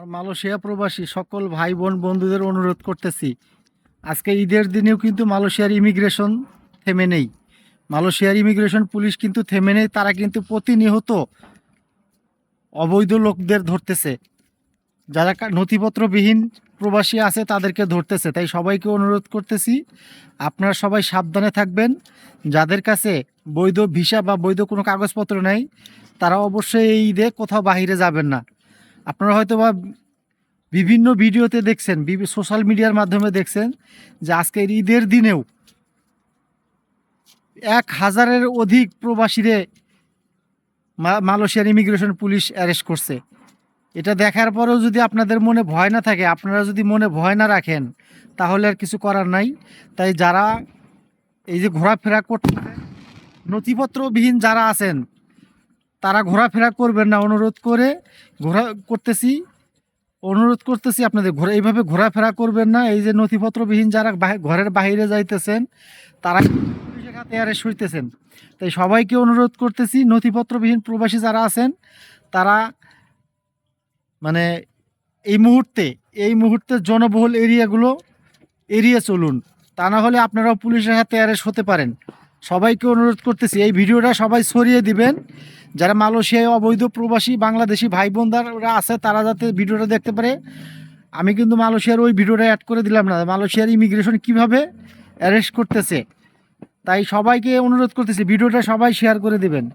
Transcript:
আর Malaysia প্রবাসী সকল ভাই বোন বন্ধুদের অনুরোধ করতেছি, আজকে ঈদের দিনেও কিন্তু মালয়েশিয়ার ইমিগ্রেশন থেমে নেই। মালয়েশিয়ার ইমিগ্রেশন পুলিশ কিন্তু থেমে নেই। তারা কিন্তু প্রতিনিয়ত অবৈধ লোকদের ধরতেছে, যারা নথিপত্রবিহীন প্রবাসী আছে তাদেরকে ধরতেছে। তাই সবাইকে অনুরোধ করতেছি, আপনারা সবাই সাবধানে থাকবেন। যাদের কাছে বৈধ ভিসা বা বৈধ কোনো কাগজপত্র নেই, তারা অবশ্যই এই ঈদে কোথাও বাহিরে যাবেন না। আপনারা হয়তো বা বিভিন্ন ভিডিওতে দেখছেন, সোশ্যাল মিডিয়ার মাধ্যমে দেখছেন যে আজকের ঈদের দিনেও 1000-এর অধিক প্রবাসীরে মালয়েশিয়ার ইমিগ্রেশন পুলিশ অ্যারেস্ট করছে। এটা দেখার পরেও যদি আপনাদের মনে ভয় না থাকে, আপনারা যদি মনে ভয় না রাখেন, তাহলে আর কিছু করার নাই। তাই যারা এই যে ঘোরাফেরা করতে নথিপত্রবিহীন যারা আছেন, তারা ঘোরাফেরা করবেন না। অনুরোধ করতেছি আপনাদের এইভাবে ঘোরাফেরা করবেন না। এই যে নথিপত্রবিহীন যারা ঘরের বাইরে যাইতেছেন, তারা পুলিশের হাতে অ্যারেস্ট হইতেছেন। তাই সবাইকে অনুরোধ করতেছি, নথিপত্রবিহীন প্রবাসী যারা আছেন, তারা মানে এই মুহূর্তে জনবহুল এরিয়াগুলো এড়িয়ে চলুন। তা না হলে আপনারাও পুলিশের হাতে অ্যারেস্ট হতে পারেন। সবাইকে অনুরোধ করতেছি, এই ভিডিওটা সবাই ছড়িয়ে দিবেন। যারা মালয়েশিয়ায় অবৈধ প্রবাসী বাংলাদেশি ভাই বোনরা আছে, তারা যাতে ভিডিওটা দেখতে পারে। আমি কিন্তু মালয়েশিয়ার ওই ভিডিওটা অ্যাড করে দিলাম না, মালয়েশিয়ার ইমিগ্রেশন কিভাবে অ্যারেস্ট করতেছে। তাই সবাইকে অনুরোধ করতেছি, ভিডিওটা সবাই শেয়ার করে দিবেন।